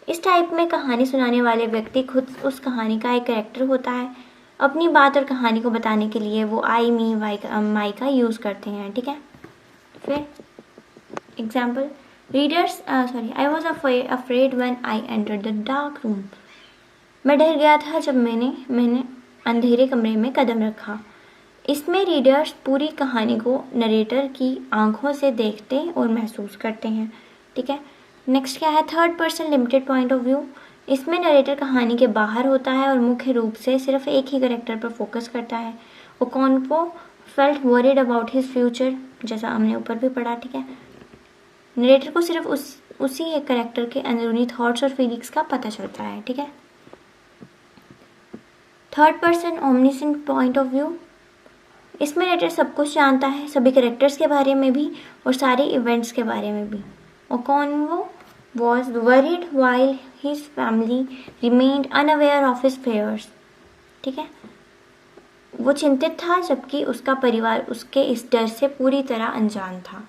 इस टाइप में कहानी सुनाने वाले व्यक्ति खुद उस कहानी का एक कैरेक्टर होता है। अपनी बात और कहानी को बताने के लिए वो आई, मी, माई का यूज़ करते हैं। ठीक है, फिर example, I was afraid when I entered the dark room. मैं डर गया था जब मैंने अंधेरे कमरे में कदम रखा। इसमें रीडर्स पूरी कहानी को नरेटर की आंखों से देखते और महसूस करते हैं। ठीक है, नेक्स्ट क्या है, third person limited point of view. इसमें नरेटर कहानी के बाहर होता है और मुख्य रूप से सिर्फ एक ही कैरेक्टर पर फोकस करता है। Okonkwo felt worried about his future, जैसा हमने ऊपर भी पढ़ा। ठीक है, नरेटर को सिर्फ उसी एक कैरेक्टर के अंदरूनी थॉट्स और फीलिंग्स का पता चलता है। ठीक है, third person omniscient point of view. इसमें नरेटर सब कुछ जानता है, सभी कैरेक्टर्स के बारे में भी और सारे इवेंट्स के बारे में भी। ओकोंको was worried while his family remained unaware of his fears। ठीक है, वो चिंतित था जबकि उसका परिवार उसके इस डर से पूरी तरह अनजान था।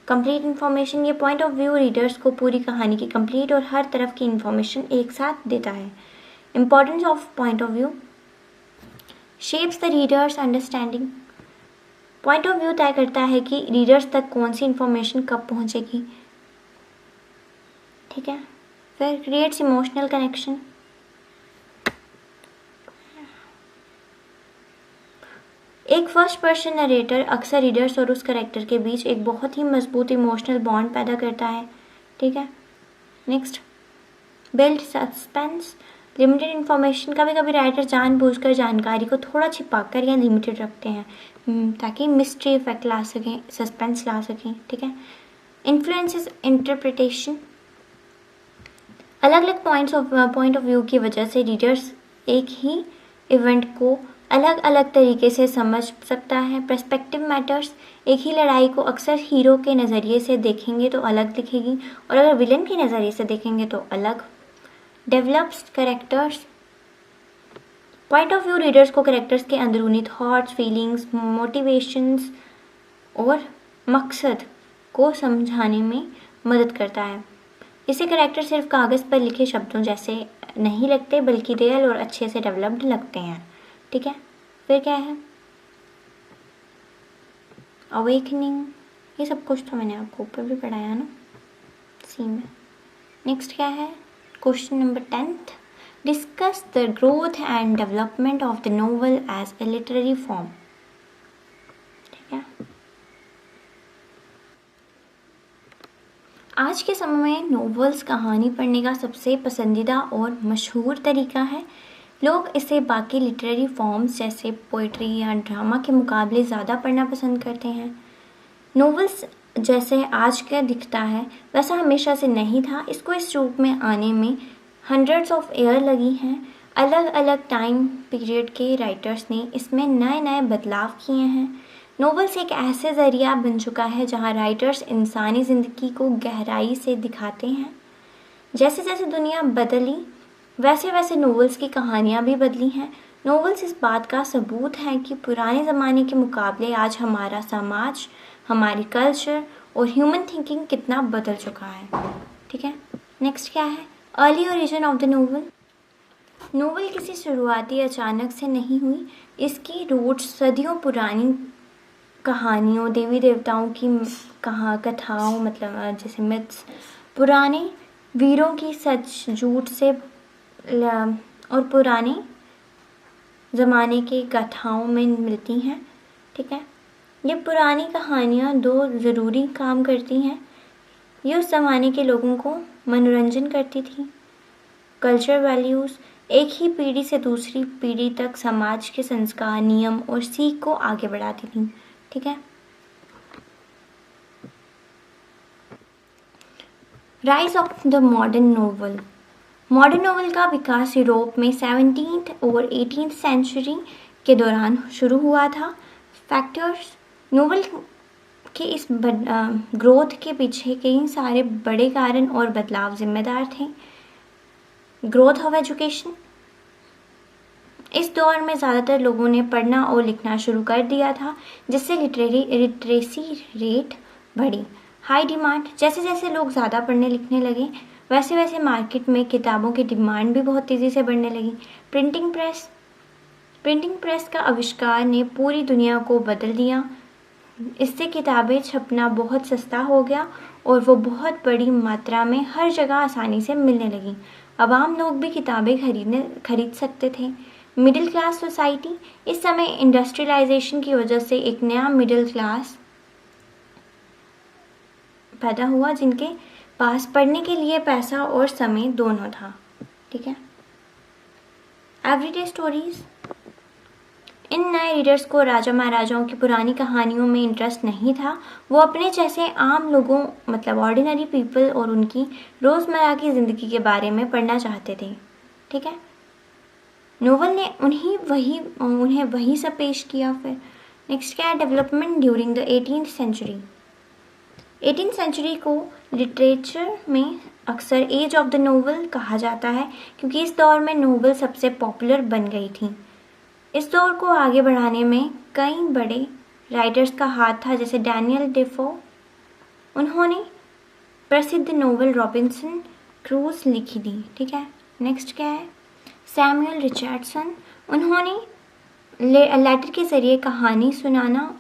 कंप्लीट इन्फॉर्मेशन, ये पॉइंट ऑफ व्यू रीडर्स को पूरी कहानी की कंप्लीट और हर तरफ की इन्फॉर्मेशन एक साथ देता है। Importance of point of view, shapes the readers understanding. Point of view तय करता है कि रीडर्स तक कौन सी इन्फॉर्मेशन कब पहुंचेगी। ठीक है, फिर क्रिएट्स इमोशनल कनेक्शन। एक फर्स्ट पर्सन नरेटर अक्सर रीडर्स और उस कैरेक्टर के बीच एक बहुत ही मजबूत इमोशनल बॉन्ड पैदा करता है। ठीक है, next build suspense, limited information. कभी कभी राइटर जानबूझकर जानकारी को थोड़ा छिपाकर या लिमिटेड रखते हैं ताकि मिस्ट्री इफेक्ट ला सकें, सस्पेंस ला सकें। ठीक है, इन्फ्लुएंसेस इंटरप्रिटेशन। अलग अलग पॉइंट ऑफ व्यू की वजह से रीडर्स एक ही इवेंट को अलग अलग तरीके से समझ सकता है। पर्सपेक्टिव मैटर्स, एक ही लड़ाई को अक्सर हीरो के नज़रिए से देखेंगे तो अलग दिखेगी और अगर विलन के नज़रिए से देखेंगे तो अलग। Develops characters, point of view readers को कैरेक्टर्स के अंदरूनी थॉट्स, फीलिंग्स, मोटिवेशंस और मकसद को समझाने में मदद करता है। इसे कैरेक्टर सिर्फ कागज़ पर लिखे शब्दों जैसे नहीं लगते बल्कि रियल और अच्छे से डेवलप्ड लगते हैं। ठीक है, फिर क्या है, अवेकनिंग। ये सब कुछ तो मैंने आपको ऊपर भी पढ़ाया ना सी में। नेक्स्ट क्या है, question number 10th, discuss the growth and development of the novel as a literary form. आज के समय में नॉवेल्स कहानी पढ़ने का सबसे पसंदीदा और मशहूर तरीका है। लोग इसे बाकी लिटरेरी फॉर्म्स जैसे पोइट्री या ड्रामा के मुकाबले ज़्यादा पढ़ना पसंद करते हैं। नॉवेल्स जैसे आज का दिखता है वैसा हमेशा से नहीं था। इसको इस रूप में आने में हंड्रेड्स ऑफ ईयर लगी हैं। अलग अलग टाइम पीरियड के राइटर्स ने इसमें नए नए बदलाव किए हैं। नॉवेल्स एक ऐसे ज़रिया बन चुका है जहाँ राइटर्स इंसानी ज़िंदगी को गहराई से दिखाते हैं। जैसे जैसे दुनिया बदली वैसे वैसे नॉवेल्स की कहानियाँ भी बदली हैं। नॉवेल्स इस बात का सबूत है कि पुराने ज़माने के मुकाबले आज हमारा समाज, हमारी कल्चर और ह्यूमन थिंकिंग कितना बदल चुका है। ठीक है, नेक्स्ट क्या है? Early origin of the novel. Novel किसी शुरुआती अचानक से नहीं हुई। इसकी रूट्स सदियों पुरानी कहानियों, देवी देवताओं की कथाओं, मतलब जैसे मिथ्स, पुराने वीरों की सच झूठ से और पुराने ज़माने की कथाओं में मिलती हैं। ठीक है, ये पुरानी कहानियाँ दो ज़रूरी काम करती हैं। ये उस ज़माने के लोगों को मनोरंजन करती थी। कल्चर वैल्यूज़ एक ही पीढ़ी से दूसरी पीढ़ी तक समाज के संस्कार, नियम और सीख को आगे बढ़ाती थी। ठीक है, rise of the modern novel. Modern novel का विकास यूरोप में 17th और 18th सेंचुरी के दौरान शुरू हुआ था। फैक्टर्स नोवेल के इस ग्रोथ के पीछे कई सारे बड़े कारण और बदलाव जिम्मेदार थे। Growth of education. इस दौर में ज़्यादातर लोगों ने पढ़ना और लिखना शुरू कर दिया था, जिससे लिटरेसी रेट बढ़ी। High demand. जैसे जैसे लोग ज़्यादा पढ़ने लिखने लगे वैसे वैसे मार्केट में किताबों की डिमांड भी बहुत तेज़ी से बढ़ने लगी। Printing press. प्रिंटिंग प्रेस का आविष्कार ने पूरी दुनिया को बदल दिया। इससे किताबें छपना बहुत सस्ता हो गया और वो बहुत बड़ी मात्रा में हर जगह आसानी से मिलने लगी। अब आम लोग भी किताबें खरीद सकते थे। Middle class society. इस समय इंडस्ट्रियलाइजेशन की वजह से एक नया मिडिल क्लास पैदा हुआ जिनके पास पढ़ने के लिए पैसा और समय दोनों था। ठीक है, एवरीडे स्टोरीज। इन नए रीडर्स को राजा महाराजाओं की पुरानी कहानियों में इंटरेस्ट नहीं था। वो अपने जैसे आम लोगों, मतलब ऑर्डिनरी पीपल, और उनकी रोज़मर्रा की ज़िंदगी के बारे में पढ़ना चाहते थे। ठीक है, नोवेल ने उन्हें वही सब पेश किया। फिर नेक्स्ट क्या है? Development during the 18th century. 18th century को लिटरेचर में अक्सर एज ऑफ द नोवेल कहा जाता है क्योंकि इस दौर में नोवेल सबसे पॉपुलर बन गई थी। इस दौर को आगे बढ़ाने में कई बड़े राइटर्स का हाथ था, जैसे डैनियल डेफो। उन्होंने प्रसिद्ध नोवेल रॉबिन्सन क्रूज लिखी थी। ठीक है, नेक्स्ट क्या है? Samuel Richardson. उन्होंने लेटर के ज़रिए कहानी सुनाना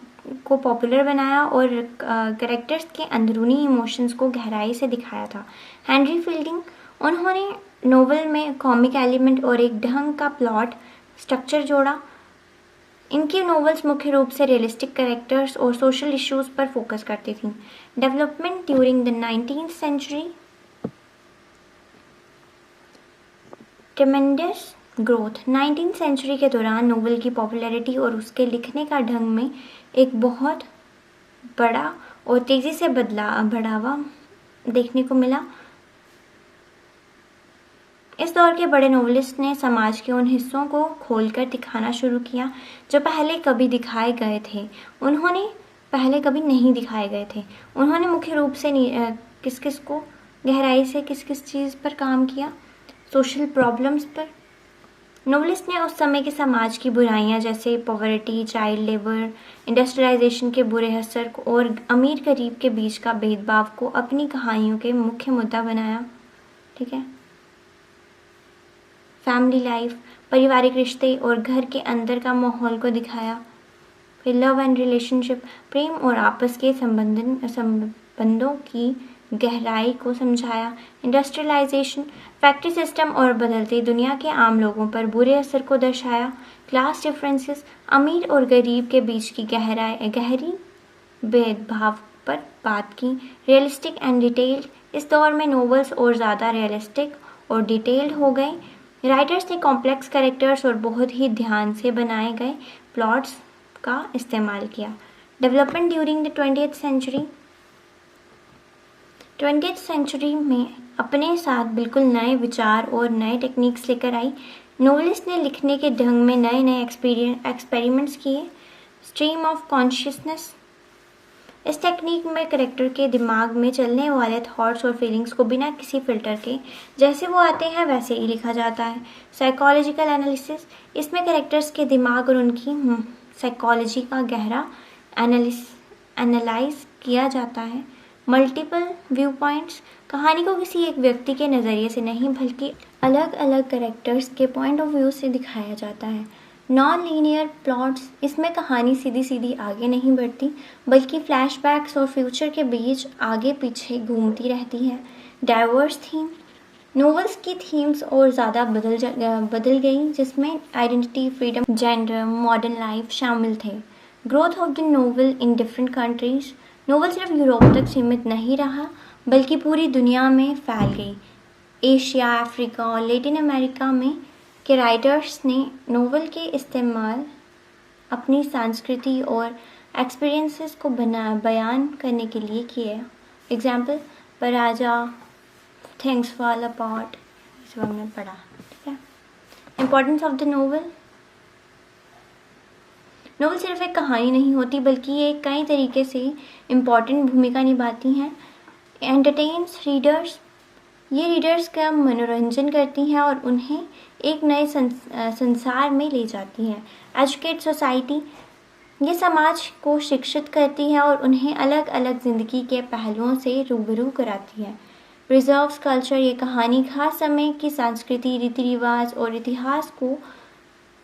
को पॉपुलर बनाया और कैरेक्टर्स के अंदरूनी इमोशंस को गहराई से दिखाया था। Henry fielding. उन्होंने नोवेल में कॉमिक एलिमेंट और एक ढंग का प्लॉट स्ट्रक्चर जोड़ा। इनकी नोवेल्स मुख्य रूप से रियलिस्टिक कैरेक्टर्स और सोशल इश्यूज पर फोकस करती थी। Development during the 19th century. Tremendous growth. 19th century के दौरान नोवेल की पॉपुलैरिटी और उसके लिखने का ढंग में एक बहुत बड़ा और तेज़ी से बढ़ावा देखने को मिला। इस दौर के बड़े नोवेलिस्ट ने समाज के उन हिस्सों को खोलकर दिखाना शुरू किया जो पहले कभी दिखाए गए थे। पहले कभी नहीं दिखाए गए थे। उन्होंने मुख्य रूप से किस को गहराई से किस चीज़ पर काम किया? सोशल प्रॉब्लम्स पर। नोवेलिस्ट ने उस समय के समाज की बुराइयां जैसे पॉवर्टी, चाइल्ड लेबर, इंडस्ट्रियलाइजेशन के बुरे असर और अमीर गरीब के बीच का भेदभाव को अपनी कहानियों के मुख्य मुद्दा बनाया। ठीक है, फैमिली लाइफ, पारिवारिक रिश्ते और घर के अंदर का माहौल को दिखाया। फिर लव एंड रिलेशनशिप, प्रेम और आपस के संबंधों की गहराई को समझाया। इंडस्ट्रियलाइजेशन, फैक्ट्री सिस्टम और बदलती दुनिया के आम लोगों पर बुरे असर को दर्शाया। क्लास डिफरेंसेस, अमीर और गरीब के बीच की गहरी भेदभाव पर बात की। रियलिस्टिक एंड डिटेल्ड, इस दौर में नोवेल्स और ज़्यादा रियलिस्टिक और डिटेल्ड हो गए। राइटर्स ने कॉम्प्लेक्स कैरेक्टर्स और बहुत ही ध्यान से बनाए गए प्लॉट्स का इस्तेमाल किया। Development during the 20th century. 20th century में अपने साथ बिल्कुल नए विचार और नए टेक्निक्स लेकर आई। नोवेलिस्ट ने लिखने के ढंग में नए नए एक्सपेरिमेंट्स किए। Stream of consciousness. इस टेक्निक में करेक्टर के दिमाग में चलने वाले थॉट्स और फीलिंग्स को बिना किसी फिल्टर के जैसे वो आते हैं वैसे ही लिखा जाता है। Psychological analysis. इसमें करेक्टर्स के दिमाग और उनकी साइकोलॉजी का गहरा एनालाइज किया जाता है। Multiple view points. कहानी को किसी एक व्यक्ति के नज़रिए से नहीं बल्कि अलग अलग करेक्टर्स के पॉइंट ऑफ व्यू से दिखाया जाता है। Non linear plots. इसमें कहानी सीधी सीधी आगे नहीं बढ़ती बल्कि फ्लैशबैक्स और फ्यूचर के बीच आगे पीछे घूमती रहती है। Diverse theme. नोवेल्स की थीम्स और ज़्यादा बदल गई जिसमें identity, freedom, gender, modern life शामिल थे। Growth of the novel in different countries. Novel सिर्फ यूरोप तक सीमित नहीं रहा बल्कि पूरी दुनिया में फैल गई। एशिया, अफ्रीका और लैटिन अमेरिका में के राइटर्स ने नोवेल के इस्तेमाल अपनी संस्कृति और एक्सपीरियंसेस को बयान करने के लिए किए। एग्जाम्पल पराजा, थिंग्स फॉल अपार्ट, इस बारे में पढ़ा। ठीक है। Importance of the novel. Novel सिर्फ एक कहानी नहीं होती बल्कि ये कई तरीके से इम्पॉर्टेंट भूमिका निभाती हैं। Entertains readers. ये रीडर्स का मनोरंजन करती हैं और उन्हें एक नए संसार में ले जाती हैं। Educate society. ये समाज को शिक्षित करती है और उन्हें अलग अलग ज़िंदगी के पहलुओं से रूबरू कराती है। Preserves culture. ये कहानी खास समय की संस्कृति, रीति रिवाज और इतिहास को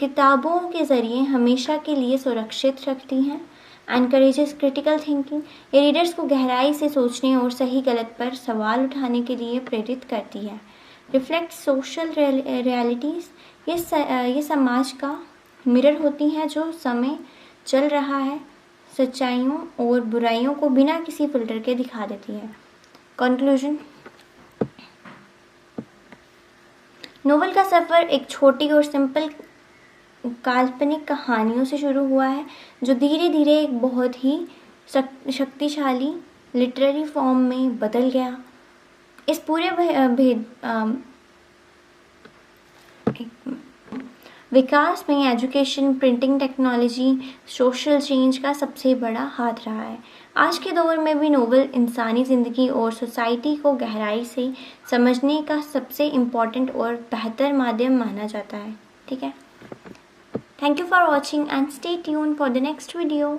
किताबों के ज़रिए हमेशा के लिए सुरक्षित रखती हैं। Encourages critical thinking. ये रीडर्स को गहराई से सोचने और सही गलत पर सवाल उठाने के लिए प्रेरित करती है। Reflect social realities. ये समाज का मिरर होती हैं जो समय चल रहा है, सच्चाइयों और बुराइयों को बिना किसी फिल्टर के दिखा देती है। कंक्लूजन। नोवेल का सफ़र एक छोटी और सिंपल काल्पनिक कहानियों से शुरू हुआ है जो धीरे धीरे एक बहुत ही शक्तिशाली लिटरेरी फॉर्म में बदल गया। इस पूरे विकास में education, printing technology, social change का सबसे बड़ा हाथ रहा है। आज के दौर में भी नोवेल इंसानी ज़िंदगी और सोसाइटी को गहराई से समझने का सबसे इम्पोर्टेंट और बेहतर माध्यम माना जाता है। ठीक है। Thank you for watching and stay tuned for the next video.